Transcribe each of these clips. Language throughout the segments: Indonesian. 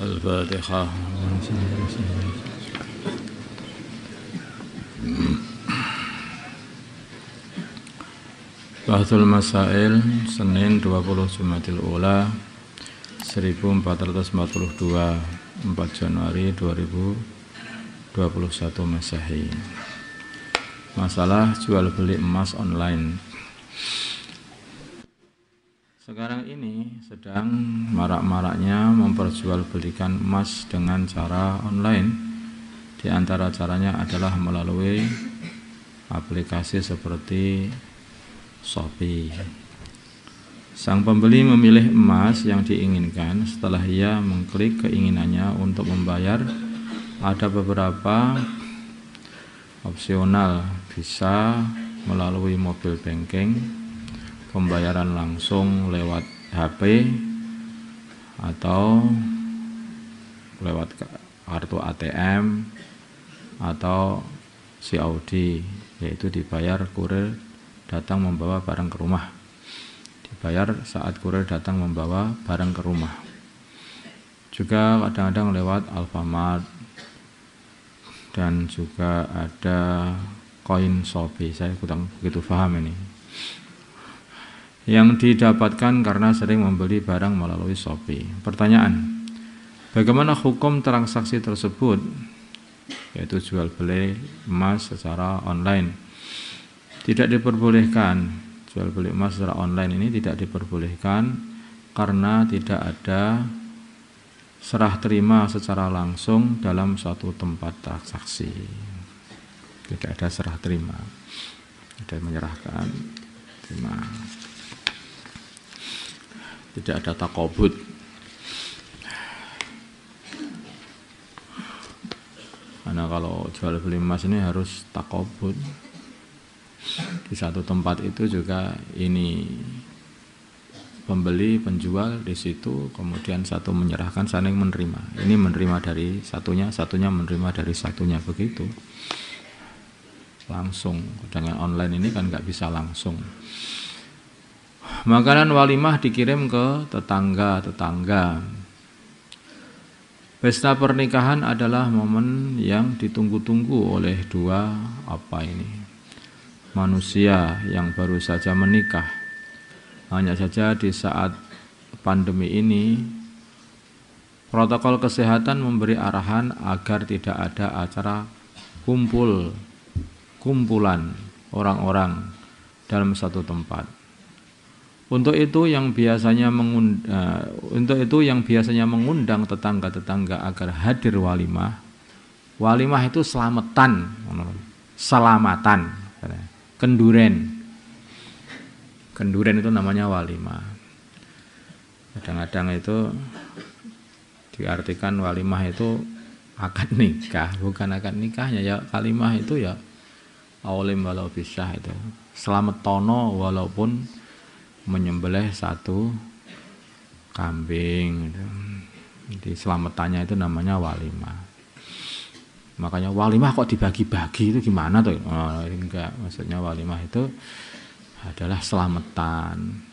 Al-Fatihah. Bahtul Masail Senin 20 Jumadil Ula 1442 4 Januari 2021 Masehi. Masalah jual beli emas online. Sekarang ini sedang marak-maraknya memperjualbelikan emas dengan cara online. Di antara caranya adalah melalui aplikasi seperti Shopee. Sang pembeli memilih emas yang diinginkan. Setelah ia mengklik keinginannya untuk membayar, ada beberapa opsional, bisa melalui mobile banking, pembayaran langsung lewat HP, atau lewat kartu ATM, atau COD, yaitu dibayar kurir datang membawa barang ke rumah. Dibayar saat kurir datang membawa barang ke rumah. Juga kadang-kadang lewat Alfamart, dan juga ada koin Shopee. Saya kurang begitu paham ini. Yang didapatkan karena sering membeli barang melalui Shopee. Pertanyaan, bagaimana hukum transaksi tersebut, yaitu jual beli emas secara online? Tidak diperbolehkan. Jual beli emas secara online ini tidak diperbolehkan karena tidak ada serah terima secara langsung dalam suatu tempat transaksi. Tidak ada serah terima, tidak menyerahkan terima. Tidak ada takobut. Karena kalau jual beli emas ini harus takobut. Di satu tempat itu juga ini pembeli, penjual di situ, kemudian satu menyerahkan, saling menerima. Ini menerima dari satunya, satunya menerima dari satunya, begitu. Langsung. Dengan online ini kan nggak bisa langsung. Makanan walimah dikirim ke tetangga-tetangga. Pesta pernikahan adalah momen yang ditunggu-tunggu oleh dua manusia yang baru saja menikah. Hanya saja di saat pandemi ini, protokol kesehatan memberi arahan agar tidak ada acara kumpulan orang-orang dalam satu tempat. Untuk itu yang biasanya mengundang tetangga-tetangga agar hadir walimah. Walimah itu selamatan, kenduren. Kenduren itu namanya walimah. Kadang-kadang itu diartikan walimah itu akad nikah, bukan akad nikahnya ya. Walimah itu ya aulim walau bisah, itu selamat tono walaupun menyembelih satu kambing. Jadi selamatannya itu namanya walimah. Makanya walimah kok dibagi-bagi, itu gimana tuh? Oh, enggak, maksudnya walimah itu adalah selamatan.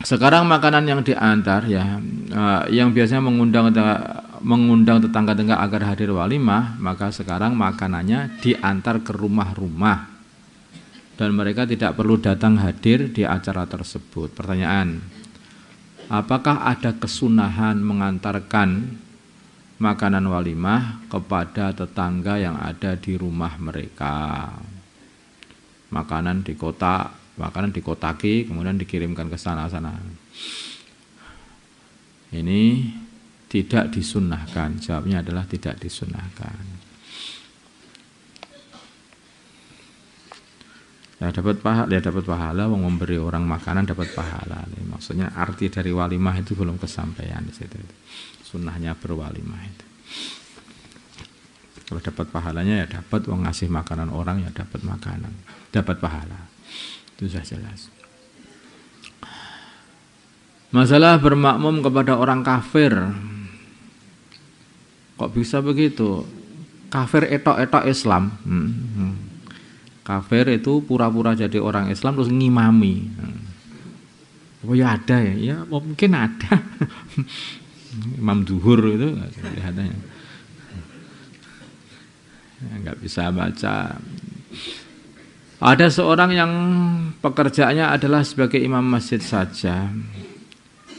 Sekarang makanan yang diantar ya, yang biasanya mengundang tetangga-tetangga agar hadir walimah, maka sekarang makanannya diantar ke rumah-rumah. Dan mereka tidak perlu datang hadir di acara tersebut. Pertanyaan, apakah ada kesunahan mengantarkan makanan walimah kepada tetangga yang ada di rumah mereka? Makanan dikotaki, kemudian dikirimkan ke sana-sana. Ini tidak disunnahkan. Jawabnya adalah tidak disunnahkan. Ya dapat pahala, memberi orang makanan dapat pahala. Maksudnya arti dari walimah itu belum kesampaian di situ. Sunnahnya berwalimah itu. Kalau dapat pahalanya ya dapat, wong ngasih makanan orang ya dapat makanan, dapat pahala. Itu sudah jelas. Masalah bermakmum kepada orang kafir. Kok bisa begitu? Kafir etok-etok Islam. Kafir itu pura-pura jadi orang Islam terus ngimami. Oh ya ada ya? Ya mungkin ada. imam duhur itu kelihatannya nggak bisa baca. Ada seorang yang pekerjaannya adalah sebagai imam masjid saja.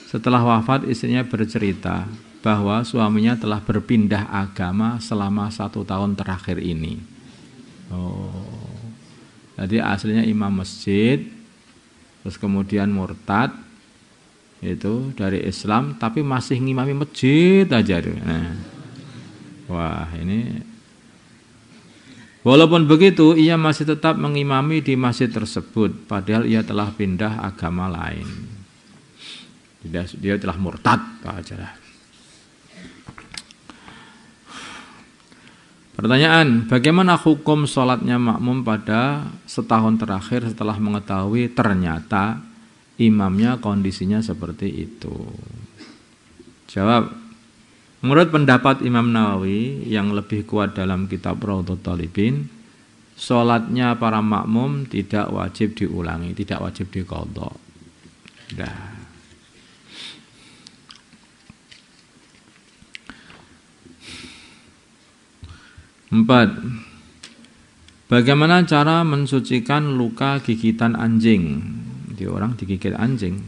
Setelah wafat istrinya bercerita bahwa suaminya telah berpindah agama selama 1 tahun terakhir ini. Jadi aslinya imam masjid, terus kemudian murtad itu dari Islam, tapi masih ngimami masjid aja. Nah, wah ini. Walaupun begitu, ia masih tetap mengimami di masjid tersebut, padahal ia telah pindah agama lain. Dia telah murtad aja. Pertanyaan, bagaimana hukum sholatnya makmum pada setahun terakhir setelah mengetahui ternyata imamnya kondisinya seperti itu? Jawab, menurut pendapat Imam Nawawi yang lebih kuat dalam kitab Raudhatul Thalibin, sholatnya para makmum tidak wajib diulangi, tidak wajib diqadha. Dah. 4. Bagaimana cara mensucikan luka gigitan anjing? Di orang digigit anjing.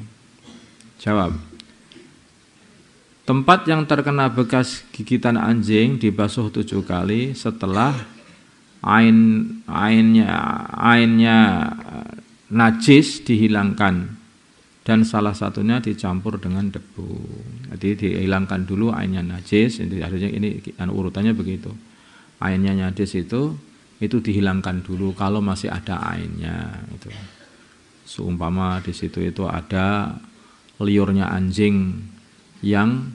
Jawab, tempat yang terkena bekas gigitan anjing dibasuh 7 kali setelah ainnya najis dihilangkan dan salah satunya dicampur dengan debu. Jadi dihilangkan dulu ainnya najis. Artinya ini urutannya begitu. Ainnya najis itu dihilangkan dulu kalau masih ada ainnya itu. Seumpama di situ itu ada liurnya anjing yang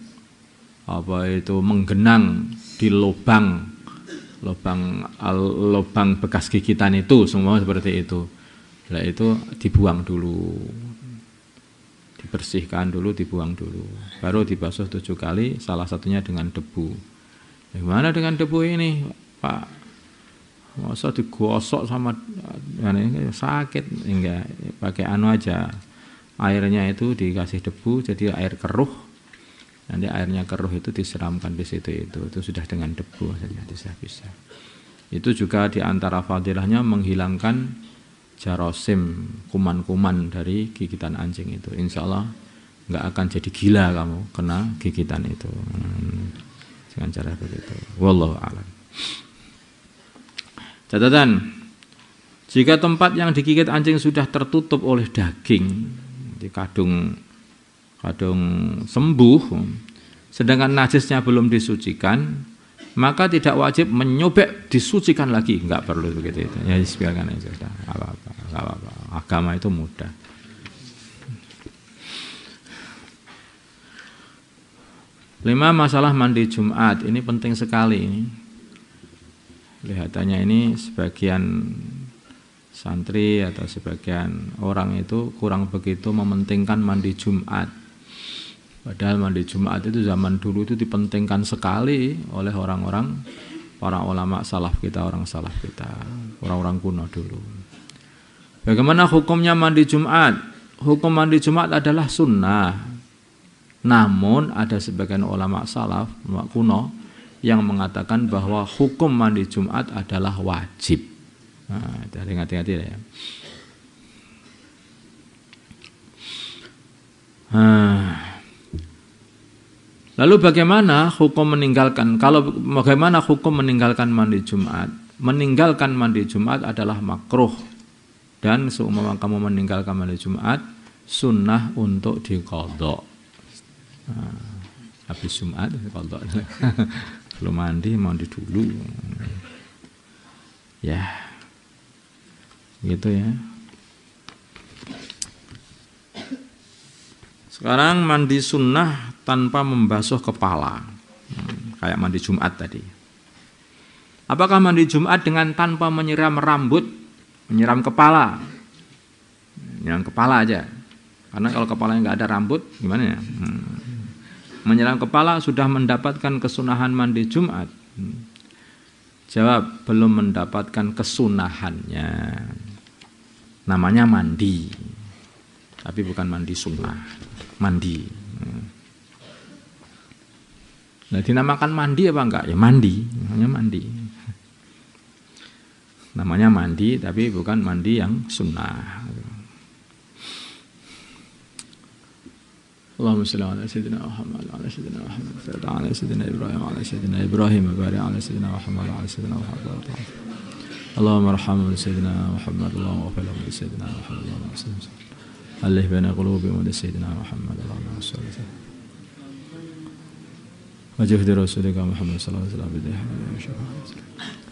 menggenang di lubang bekas gigitan itu, semua seperti itu. Nah, itu dibuang dulu. Dibersihkan dulu, dibuang dulu. Baru dibasuh 7 kali, salah satunya dengan debu. Gimana dengan debu ini, Pak? Masa digosok sama ini sakit? Enggak, pakai aja. Airnya itu dikasih debu jadi air keruh. Nanti airnya keruh itu disiramkan di situ itu sudah dengan debu saja bisa. Itu juga di antara fadilahnya menghilangkan jarasim, kuman-kuman dari gigitan anjing itu. Insya Allah enggak akan jadi gila kamu kena gigitan itu. Dengan cara begitu. Wallahu a'lam. Catatan, jika tempat yang digigit anjing sudah tertutup oleh daging, di kadung sembuh, sedangkan najisnya belum disucikan, maka tidak wajib menyobek disucikan lagi, enggak perlu begitu itu. Ya biarkan aja sudah. Apa-apa. Agama itu mudah. 5. Masalah mandi Jumat. Ini penting sekali ini. Kelihatannya ini sebagian santri atau sebagian orang itu kurang begitu mementingkan mandi Jumat. Padahal mandi Jumat itu zaman dulu itu dipentingkan sekali oleh orang-orang, para ulama salaf kita, orang-orang kuno dulu. Bagaimana hukumnya mandi Jumat? Hukum mandi Jumat adalah sunnah. Namun ada sebagian ulama salaf, ulama kuno yang mengatakan bahwa hukum mandi Jumat adalah wajib. Nah, hati-hati ya. Lalu bagaimana hukum meninggalkan mandi Jumat? Meninggalkan mandi Jumat adalah makruh. Dan seumpama kamu meninggalkan mandi Jumat, sunnah untuk diqadha. Habis Jumat qadha. Belum mandi dulu. Ya. Gitu ya. Sekarang mandi sunnah tanpa membasuh kepala. Kayak mandi Jumat tadi. Apakah mandi Jumat dengan tanpa menyiram rambut, menyiram kepala? Menyiram kepala aja. Karena kalau kepalanya enggak ada rambut, gimana ya? Menyiram kepala sudah mendapatkan kesunahan mandi Jumat? Jawab, belum mendapatkan kesunahannya. Namanya mandi, tapi bukan mandi sunnah. Mandi. Nah, dinamakan mandi apa enggak? Ya mandi, namanya mandi. Namanya mandi, tapi bukan mandi yang sunnah. Allahumma shalli ala sayyidina Muhammad wa ala sayyidina Muhammad wa ala sayyidina Ibrahim wa ala sayyidina Ibrahim wa barik ala sayyidina Muhammad wa ala sayyidina Muhammad. Allahumma arhamna sayyidina Muhammad Allahumma ighfir lana sayyidina Muhammad Allahumma sallim alih baina qulubihim wa sayyidina Muhammad Allahumma salli wajh rasulika Muhammad sallallahu alaihi wasallam.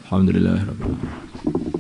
Alhamdulillahirabbil alamin.